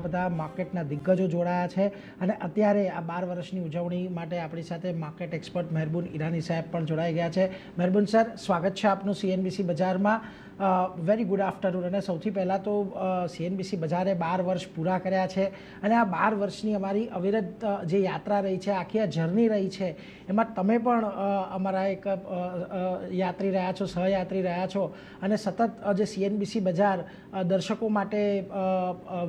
બધા માર્કેટના દિગ્ગજો જોડાયા છે અને અત્યારે આ 12 વર્ષની ઉજવણી માટે આપણી સાથે માર્કેટ એક્સપર્ટ મહેરબુન ઈરાની સાહેબ પણ જોડાઈ ગયા છે. મહેરબુન સર, સ્વાગત છે આપનું CNBC બજારમાં. Very good afternoon. અને સૌથી પહેલાં તો CNBC બજારે 12 વર્ષ પૂરા કર્યા છે અને આ 12 વર્ષની અમારી અવિરત જે યાત્રા રહી છે, આખી આ જર્ની રહી છે, એમાં તમે પણ અમારા એક યાત્રી રહ્યા છો, સહયાત્રી રહ્યા છો અને સતત જે CNBC બજાર દર્શકો માટે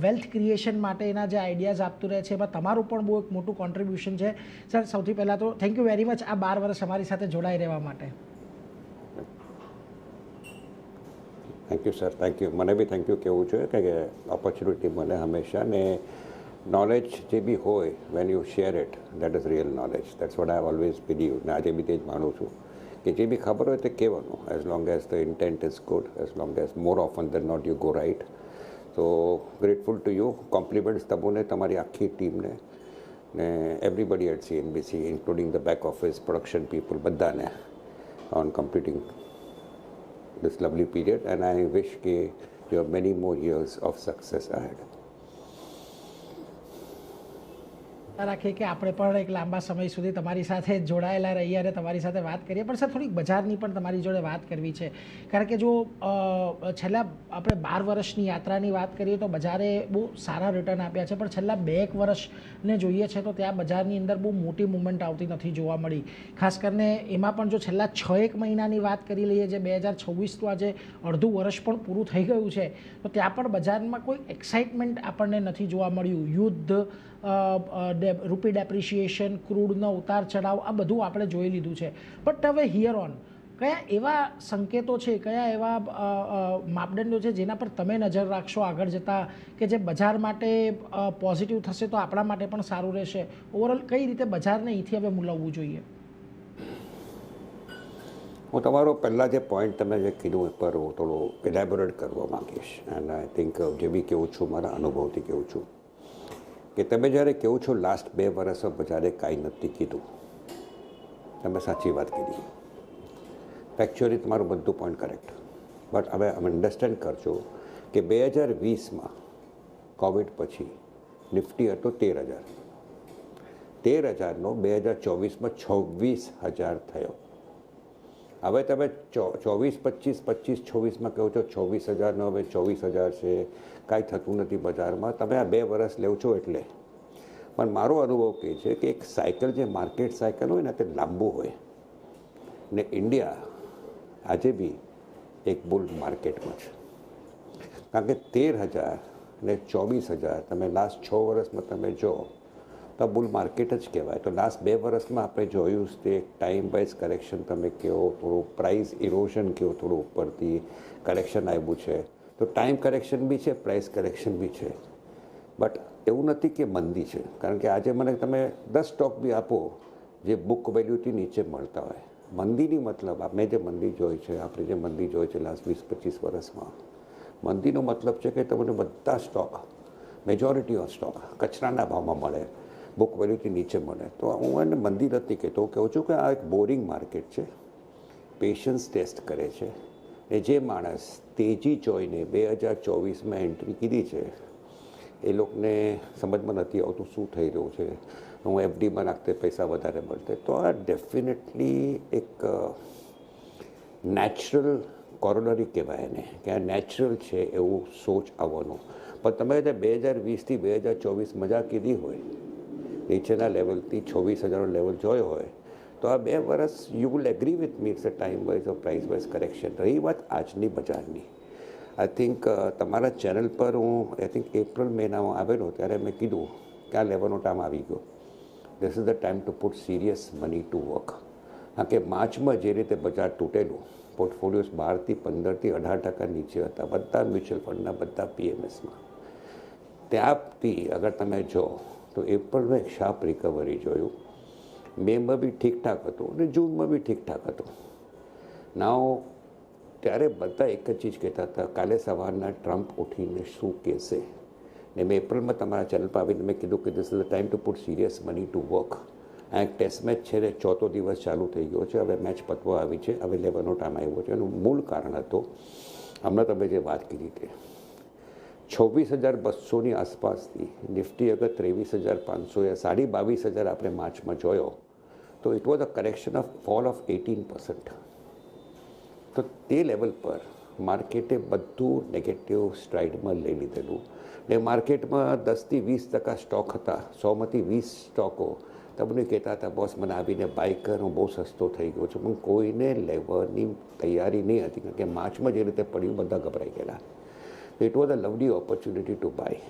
વેલ્થ ક્રિએશન માટેના જે આઈડિયાઝ આપતું રહે છે, એમાં તમારું પણ બહુ એક મોટું કોન્ટ્રીબ્યુશન છે. સર, સૌથી પહેલાં તો થેન્ક યુ વેરી મચ આ 12 વર્ષ અમારી સાથે જોડાઈ રહેવા માટે. Thank you sir, thank you. મને બી થેન્ક યુ કહેવું જોઈએ કે ઓપોર્ચ્યુનિટી મળે હંમેશા, ને નોલેજ જે બી હોય when you share it, that is real knowledge. That's what I always believe. ને આજે બી તે જ માનું છું કે જે બી ખબર હોય તે કહેવાનું, as long as the intent is good, as long as more often than not you go right. તો ગ્રેટફુલ ટુ યુ. કોમ્પ્લિમેન્ટ્સ તમને, તમારી આખી ટીમને ને everybody at CNBC, including the back office, production people, બધાને on completing this lovely period, and I wish you have many more years of success ahead. રાખીએ કે આપણે પણ એક લાંબા સમય સુધી તમારી સાથે જોડાયેલા રહીએ અને તમારી સાથે વાત કરીએ. પણ સર, થોડીક બજારની પણ તમારી જોડે વાત કરવી છે, કારણ કે જો છેલ્લા આપણે 12 વર્ષની યાત્રાની વાત કરીએ તો બજારે બહુ સારા રિટર્ન આપ્યા છે, પણ છેલ્લા 2 વર્ષને જોઈએ છે તો ત્યાં બજારની અંદર બહુ મોટી મુવમેન્ટ આવતી નથી જોવા મળી. ખાસ કરીને એમાં પણ જો છેલ્લા 6-1 મહિનાની વાત કરી લઈએ, જે 2024 તો આજે અડધું વર્ષ પણ પૂરું થઈ ગયું છે, તો ત્યાં પણ બજારમાં કોઈ એક્સાઇટમેન્ટ આપણને નથી જોવા મળ્યું. યુદ્ધ, રૂપી ડેપ્રિશિએશન, ક્રૂડનો ઉતાર ચઢાવ, આ બધું આપણે જોઈ લીધું છે. બટ હવે હિયર ઓન કયા એવા સંકેતો છે, કયા એવા માપદંડો છે જેના પર તમે નજર રાખશો આગળ જતાં કે જે બજાર માટે પોઝિટિવ થશે તો આપણા માટે પણ સારું રહેશે? ઓવરઓલ કઈ રીતે બજારને અહીંથી હવે મૂલવવું જોઈએ? હું તમારો પહેલાં જે પોઈન્ટ તમે જે કીધું એ પર હું થોડું એલેબોરેટ કરવા માંગીશ. એન્ડ આઈ થિંક જે બી કહું છું મારા અનુભવથી કહું છું કે તમે જ્યારે કહો છો લાસ્ટ 2 વર્ષમાં બજારે કાંઈ નથી કીધું, તમે સાચી વાત કીધી. ફેક્ચ્યુઅલી તમારું બધું પોઈન્ટ કરેક્ટ. બટ હવે અમે અન્ડરસ્ટેન્ડ કરજો કે 2020માં કોવિડ પછી નિફ્ટી હતો 13,000. 13,000નો 2024માં 26,000 થયો. હવે તમે 24-25-26-26માં કહો છો 26,000નો હવે 24,000 છે, કાંઈ થતું નથી બજારમાં. તમે આ 2 વર્ષ લેવ છો એટલે. પણ મારો અનુભવ કહે છે કે એક સાયકલ, જે માર્કેટ સાયકલ હોય ને, તે લાંબુ હોય ને ઇન્ડિયા આજે બી એક બુલ માર્કેટમાં છે. કારણ કે 13,000 ને 24,000 તમે લાસ્ટ 6 વર્ષમાં તમે જો તો બુલ માર્કેટ જ કહેવાય. તો લાસ્ટ 2 વર્ષમાં આપણે જોયું તે ટાઈમ વાઇઝ કરેક્શન તમે કહો, થોડું પ્રાઇસ ઇરોઝન કહો, થોડું ઉપરથી કરેક્શન આવ્યું છે. તો ટાઈમ કરેક્શન બી છે, પ્રાઇસ કરેક્શન બી છે. બટ એવું નથી કે મંદી છે, કારણ કે આજે મને તમે 10 સ્ટોક બી આપો જે બુક વેલ્યુથી નીચે મળતા હોય. મંદીની મતલબ આપણે જે મંદી જોઈ છે, આપણે જે મંદી જોઈ છે લાસ્ટ 20-25 વર્ષમાં, મંદીનો મતલબ છે કે તમને બધા સ્ટોક, મેજોરિટી ઓફ સ્ટોક કચરાના ભાવમાં મળે, બુક વેલ્યુથી નીચે મળે. તો હું એને મંદી નથી કહેતો, હું કહું છું કે આ એક બોરિંગ માર્કેટ છે, પેશન્સ ટેસ્ટ કરે છે. એ જે માણસ તેજી જોઈને 2024માં એન્ટ્રી કીધી છે એ લોકોને સમજમાં નથી આવતું શું થઈ રહ્યું છે. હું FDમાં નાખતે પૈસા વધારે મળતે. તો આ ડેફિનેટલી એક નેચરલ કોરોનરી કહેવાય એને, કે આ નેચરલ છે એવું સોચ આવવાનું. પણ તમે 2020થી 2024 મજા કીધી હોય, નીચેના લેવલથી 26,000નો લેવલ જોયો હોય, તો આ 2 વર્ષ you will agree with me, it's a time wise of price wise correction. રહી વાત આજની બજારની, આઈ થિંક તમારા ચેનલ પર હું આઈ થિંક એપ્રિલ મહિનામાં આવેલો ત્યારે મેં કીધું કે આ લેવલનો ટાઈમ આવી ગયો. This is the time two put serious money to work. કારણ કે માર્ચમાં જે રીતે બજાર તૂટેલું, પોર્ટફોલિયોઝ 12થી 15થી 18% નીચે હતા, બધા મ્યુચ્યુઅલ ફંડના, બધા PMSમાં. ત્યાંથી અગર તમે જો તો એપ્રિલમાં એક શાર્પ રિકવરી જોયું, મેમાં બી ઠીકઠાક હતું અને જૂનમાં બી ઠીકઠાક હતું. નાવ ત્યારે બધા એક જ ચીજ કહેતા હતા, કાલે સવારના ટ્રમ્પ ઉઠીને શું કહેશે. ને મેં એપ્રિલમાં તમારા ચેનલ પર આવીને મેં કીધું કે this is the time two put serious money to work. આ એક ટેસ્ટ મેચ છે ને, 4થો દિવસ ચાલુ થઈ ગયો છે, હવે મેચ પતવા આવી છે, હવે લેવાનો ટાઈમ આવ્યો છે. એનું મૂળ કારણ હતો હમણાં તમે જે વાત કરી તે 26,200ની આસપાસથી નિફ્ટી અગર 23,500 યા 22,500 આપણે માર્ચમાં જોયો તો it was a correction of fall of 18%. તો તે લેવલ પર માર્કેટે બધું નેગેટિવ સ્ટ્રાઇડમાં લઈ લીધેલું ને માર્કેટમાં 10-20% સ્ટોક હતા, 100માંથી 20 સ્ટોકો તમને કહેતા હતા બોસ મને આવીને બાય કર, હું બહુ સસ્તો થઈ ગયો છું, પણ કોઈને લેવાની તૈયારી નહીં હતી કારણ કે માર્ચમાં જે રીતે પડ્યું બધા ગભરાઈ ગયેલા. It was a lovely opportunity to buy.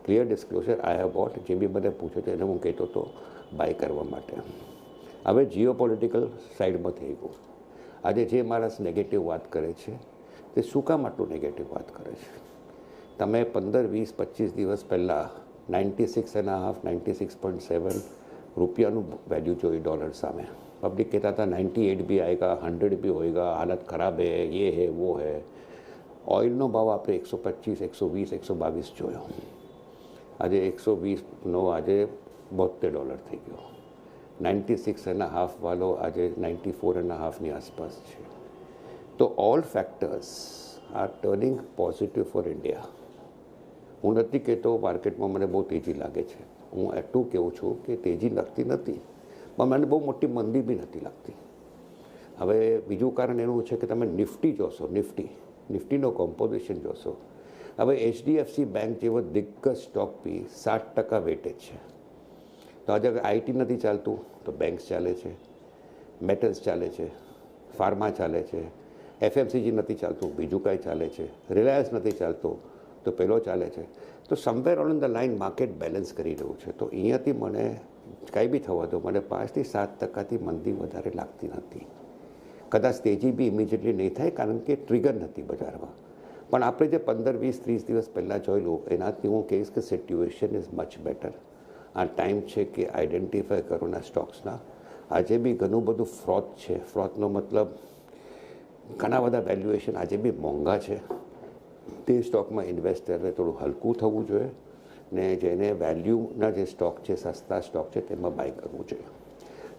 Clear disclosure I have bought, જે બી મને પૂછે તો એને હું કહેતો હતો બાય કરવા માટે. હવે જીઓ પોલિટિકલ સાઈડમાં થઈ ગયું. આજે જે માણસ નેગેટિવ વાત કરે છે તે શું કામ આટલું નેગેટિવ વાત કરે છે? તમે 15, 20, 25 દિવસ પહેલાં 96.5, 96.7 रुपयाનું વેલ્યુ જોઈ ડોલર સામે. પબ્લિક કહેતા હતા 98 भी आएगा, 100 भी होएगा, हालत खराब है, ये है वो है. ઓઇલનો ભાવ આપણે 125, 120, 122 જોયો. આજે 120નો આજે $72 થઈ ગયો. 96.5 વાળો આજે 94.5ની આસપાસ છે. તો all factors are turning positive for India. હું નથી કહેતો માર્કેટમાં મને બહુ તેજી લાગે છે, હું એટલું કહું છું કે તેજી લાગતી નથી, પણ મને બહુ મોટી મંદી બી નથી લાગતી. હવે બીજું કારણ એનું છે કે તમે નિફ્ટી જોશો, નિફ્ટીનો કોમ્પોઝિશન જોશો. હવે HDFC બેંક જેવો દિગ્ગજ સ્ટોક બી 60% વેટેજ છે. તો આજે આઈટી નથી ચાલતું તો બેંક્સ ચાલે છે, મેટલ્સ ચાલે છે, ફાર્મા ચાલે છે, FMCG નથી ચાલતું બીજું કાંઈ ચાલે છે, રિલાયન્સ નથી ચાલતું તો પેલો ચાલે છે. તો somewhere on the line market balance કરી રહ્યું છે. તો અહીંયાથી મને કાંઈ બી થવા દો, મને 5-7% મંદી વધારે લાગતી નથી. કદાચ તેજી બી ઇમિડિયેટલી નહીં થાય કારણ કે ટ્રિગર નથી બજારમાં, પણ આપણે જે 15, 20, 30 દિવસ પહેલાં જોયેલું એનાથી હું કહીશ કે સિચ્યુએશન ઇઝ મચ બેટર. આ ટાઈમ છે કે આઈડેન્ટિફાય કરોના સ્ટોક્સના. આજે બી ઘણું બધું ફ્રોડ છે. ફ્રોડનો મતલબ ઘણા બધા વેલ્યુએશન આજે બી મોંઘા છે. તે સ્ટોકમાં ઇન્વેસ્ટરને થોડું હલકું થવું જોઈએ ને જેને વેલ્યુના જે સ્ટોક છે, સસ્તા સ્ટોક છે તેમાં બાય કરવું જોઈએ.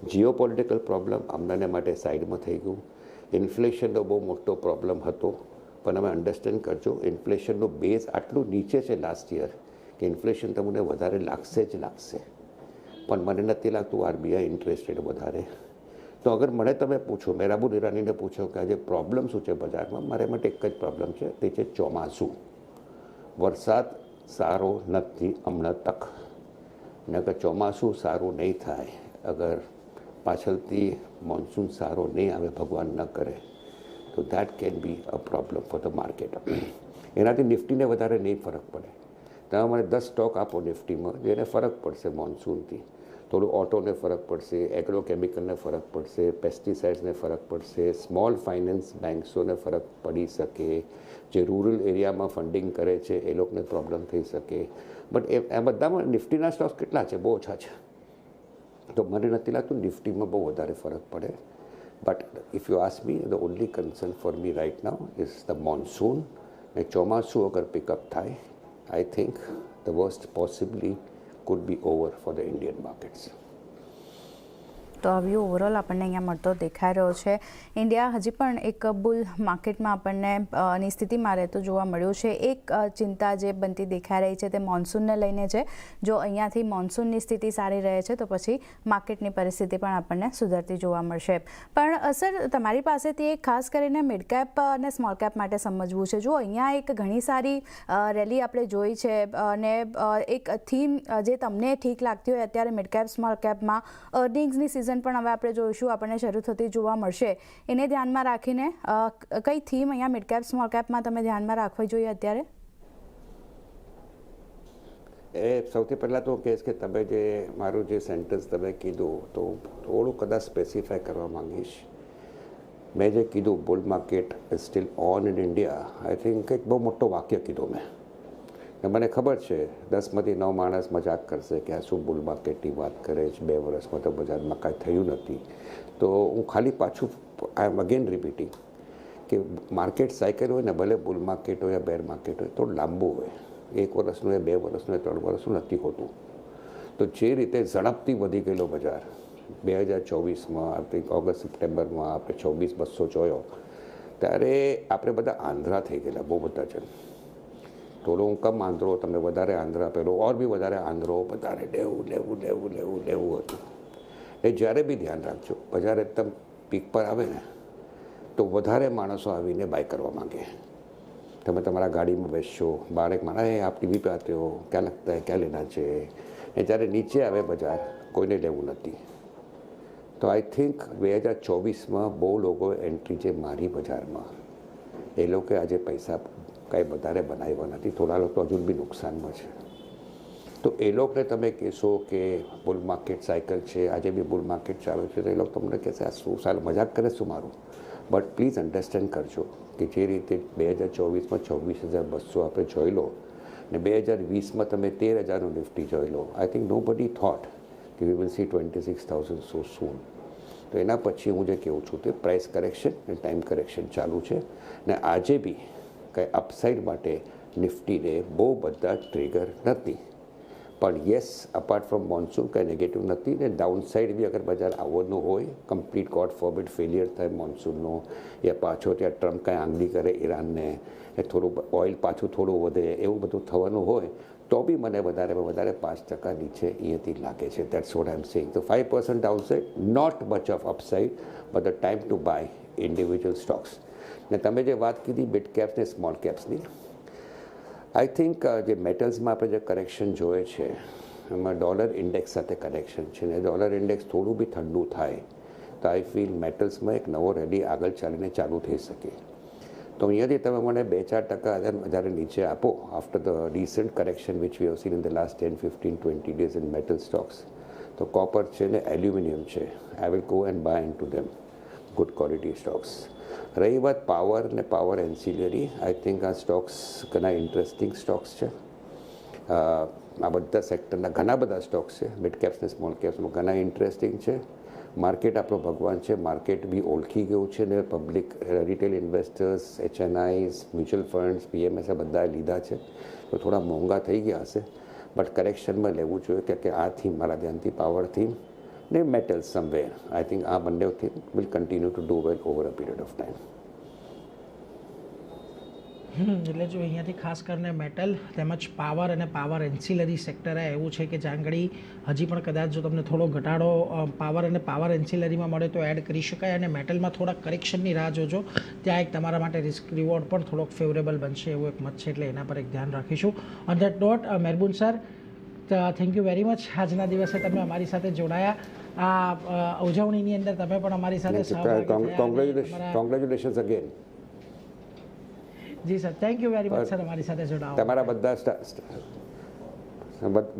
જીઓ પોલિટિકલ પ્રોબ્લેમ અમને માટે સાઈડમાં થઈ ગયું. ઇન્ફ્લેશનનો બહુ મોટો પ્રોબ્લેમ હતો, પણ અમે અન્ડરસ્ટેન્ડ કરજો ઇન્ફ્લેશનનો બેઝ આટલું નીચે છે લાસ્ટ યર કે ઇન્ફ્લેશન તમને વધારે લાગશે જ લાગશે. પણ મને નથી લાગતું RBI ઇન્ટરેસ્ટ રેટ વધારે. તો અગર મને તમે પૂછો, મેરાબુલ ઈરાનીને પૂછો કે આજે પ્રોબ્લેમ શું છે બજારમાં, મારા માટે એક જ પ્રોબ્લેમ છે, તે છે ચોમાસું. વરસાદ સારો નથી હમણાં તક, ને અગર ચોમાસું સારું નહીં થાય, અગર પાછળથી મોન્સૂન સારો નહીં આવે, ભગવાન ન કરે, તો that can be a problem for the market. એનાથી નિફ્ટીને વધારે નહીં ફરક પડે. તમે મને 10 સ્ટોક આપો નિફ્ટીમાં જેને ફરક પડશે મોન્સૂનથી, થોડું ઓટોને ફરક પડશે, એગ્રોકેમિકલને ફરક પડશે, પેસ્ટિસાઇડ્સને ફરક પડશે, સ્મોલ ફાઇનાન્સ બેન્ક્સોને ફરક પડી શકે, જે રૂરલ એરિયામાં ફંડિંગ કરે છે એ લોકોને પ્રોબ્લેમ થઈ શકે. બટ એ બધામાં નિફ્ટીના સ્ટોક્સ કેટલા છે? બહુ ઓછા છે. તો મને નથી લાગતું નિફ્ટીમાં બહુ વધારે ફરક પડે. But if you ask me, the only concern for me right now is the monsoon. ને ચોમાસું અગર પિકઅપ થાય, I think the worst possibly could be over for the Indian markets. તો આ વ્યૂ ઓવરઓલ આપણને અહીંયા મળતો દેખાઈ રહ્યો છે. ઇન્ડિયા હજી પણ એક બુલ માર્કેટમાં આપણને ની સ્થિતિમાં રહેતું જોવા મળ્યું છે. એક ચિંતા જે બનતી દેખાઈ રહી છે તે મોન્સૂનને લઈને છે. જો અહીંયાથી મોન્સૂનની સ્થિતિ સારી રહે છે તો પછી માર્કેટની પરિસ્થિતિ પણ આપણને સુધરતી જોવા મળશે. પણ સર, તમારી પાસેથી એક ખાસ કરીને મિડ કેપ અને સ્મોલ કેપ માટે સમજવું છે. જો અહીંયા એક ઘણી સારી રેલી આપણે જોઈ છે અને એક થીમ જે તમને ઠીક લાગતી હોય અત્યારે મિડ કેપ સ્મોલ કેપમાં અર્નિંગ્સની સિઝન પણ હવે આપણે જોઈશું આપણને શરૂ થતી જોવા મળશે. એને ધ્યાનમાં રાખીને કઈ થીમ અહીંયા મિડ કેપ સ્મોલ કેપમાં તમે ધ્યાનમાં રાખવી જોઈએ અત્યારે? એ સૌથી પહેલાં તો કહીશ કે તમે જે મારું જે સેન્ટેન્સ તમે કીધું તો થોડું કદાચ સ્પેસિફાય કરવા માંગીશ. મેં જે કીધું bull market is still on in India, I think એક બહુ મોટો વાક્ય કીધું મેં. મને ખબર છે 10માંથી 9 માણસ મજાક કરશે કે આ શું બુલ માર્કેટની વાત કરે છે, 2 વર્ષમાં તો બજારમાં કાંઈ થયું નથી. તો હું ખાલી પાછું આઈ એમ અગેન રિપીટિંગ કે માર્કેટ સાયકલ હોય ને, ભલે બુલ માર્કેટ હોય યા બેર માર્કેટ હોય, તો લાંબુ હોય. 1 વર્ષનું હોય, 2 વર્ષનું હોય, 3 વર્ષનું નથી હોતું. તો જે રીતે ઝડપથી વધી ગયેલો બજાર 2024માં, આપણે ઓગસ્ટ સપ્ટેમ્બરમાં આપણે 26,200 જોયો, ત્યારે આપણે બધા આંધ્રા થઈ ગયેલા બહુ બધા જણ. થોડો હું કમ આંધળો, તમને વધારે આંધ્ર આપેલો, ઓર બી વધારે આંધળો, વધારે લેવું હતું. એ જ્યારે બી ધ્યાન રાખજો, બજાર એકદમ પીક પર આવે ને તો વધારે માણસો આવીને બાય કરવા માંગે. તમે તમારા ગાડીમાં બેસશો, બહાર એક માણસ આપની બી પાતે હો, ક્યાં લગતા હે, ક્યાં લેના છે, એ જ્યારે નીચે આવે બજાર કોઈને લેવું નથી. તો આઈ થિંક 2024માં બહુ લોકો એન્ટ્રી છે મારી બજારમાં, એ લોકો આજે પૈસા કાંઈ વધારે બનાવ્યા નથી, થોડા લોકો હજુ બી નુકસાનમાં છે. તો એ લોકોને તમે કહેશો કે બુલ માર્કેટ સાયકલ છે, આજે બી બુલ માર્કેટ ચાલુ છે, તો એ લોકો તમને કહેશે આ શું સાલ મજાક કરે શું મારું. બટ પ્લીઝ અન્ડરસ્ટેન્ડ કરજો કે જે રીતે 2024માં 24,200 આપણે જોઈ લો ને 2020માં તમે 13,000નું નિફ્ટી જોઈ લો, આઈ થિંક નો બડી થોટ કે વી વિલ સી 26,000 સો સૂન. તો એના પછી હું જે કહું છું તે પ્રાઇસ કરેક્શન અને ટાઈમ કરેક્શન ચાલુ છે ને આજે બી કંઈ અપસાઇડ માટે નિફ્ટીને બહુ બધા ટ્રિગર નથી. પણ યસ, અપાર્ટ ફ્રોમ મોન્સૂન કંઈ નેગેટિવ નથી ને ડાઉનસાઇડ બી અગર બજાર આવવાનું હોય, કમ્પ્લીટ ગોડ ફોરબિડ ફેલિયર થાય મોન્સૂનનો, યા પાછો ત્યાં ટ્રમ્પ કાંઈ આંગળી કરે ઈરાનને, એ થોડું ઓઇલ પાછું થોડું વધે, એવું બધું થવાનું હોય તો બી મને વધારેમાં વધારે 5% નીચે અહીંયાથી લાગે છે. That's what I am saying. તો 5% downside, not much of upside, but the time to buy individual stocks. ને તમે જે વાત કીધી મિડ કેપ્સ ને સ્મોલ કેપ્સની, આઈ થિંક જે મેટલ્સમાં આપણે જે કરેક્શન જોઈએ છે એમાં ડોલર ઇન્ડેક્સ સાથે કનેક્શન છે ને ડોલર ઇન્ડેક્સ થોડું બી ઠંડુ થાય તો આઈ ફીલ મેટલ્સમાં એક નવો રેલી આગળ ચાલીને ચાલુ થઈ શકે. તો અહીંયાથી તમે મને 2-4% વધારે નીચે આપો after the recent correction which we have seen in the last 10, 15, 20 days in metal stocks. તો કોપર છે ને એલ્યુમિનિયમ છે, I will go and buy into them good quality stocks. રહી વાત પાવર ને પાવર એન્સિલરી, આઈ થિંક આ stocks ઘણા interesting stocks છે. આ બધા સેક્ટરના ઘણા બધા સ્ટોક્સ છે, મિડ કેપ્સ ને સ્મોલ કેપ્સમાં ઘણા ઇન્ટરેસ્ટિંગ છે. માર્કેટ આપણો ભગવાન છે, માર્કેટ બી ઓળખી ગયું છે ને public, retail investors, HNIs, mutual funds, PMS આ બધાએ લીધા છે. તો થોડા મોંઘા થઈ ગયા હશે, બટ કરેક્શનમાં લેવું જોઈએ કે આ થીમ મારા ધ્યાનથી પાવર થીમ ને મેટલ સમવેર, આઈ થિંક આ બંને theme will continue to do well over a period of time. એટલે જો અહીંયાથી ખાસ કરીને મેટલ તેમજ પાવર અને પાવર એન્સિલરી સેક્ટર એવું છે કે જ્યાં આગળ હજી પણ કદાચ જો તમને થોડો ઘટાડો પાવર અને પાવર એન્સિલરીમાં મળે તો એડ કરી શકાય, અને મેટલમાં થોડા કરેક્શનની રાહ જોજો, ત્યાં એક તમારા માટે રિસ્ક રિવોર્ડ પણ થોડોક ફેવરેબલ બનશે એવું એક મત છે, એટલે એના પર એક ધ્યાન રાખીશું. ઓન ધેટ નોટ, મેરબુન sir, thank you very much. આજના દિવસે તમે અમારી સાથે જોડાયા, આ ઉજવણીની અંદર તમે પણ અમારી સાથે કોંગ્રેચ્યુલેશન્સ અગેન. જી sir, thank you very much sir અમારી સાથે જોડાવા. તમારા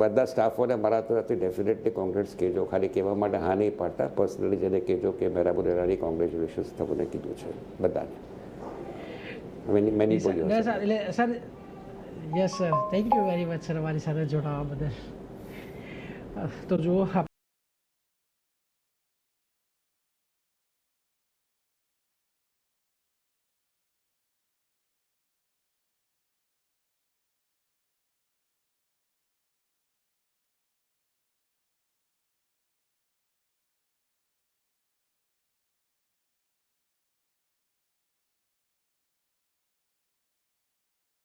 બધા સ્ટાફોને મારા તરફથી ડેફિનેટલી કોંગ્રેટ્સ કહેજો, ખાલી કહેવા માટે હા નહીં પાડતા, પર્સનલી જેને કહેજો કે મેરાબુલ એરાની કોંગ્રેચ્યુલેશન્સ તમને કીધું છે બધાને. મેની બોલ્યો સર, એટલે sir yes sir, thank you very much sir અમારી સાથે જોડાવા બદલ. તો જુઓ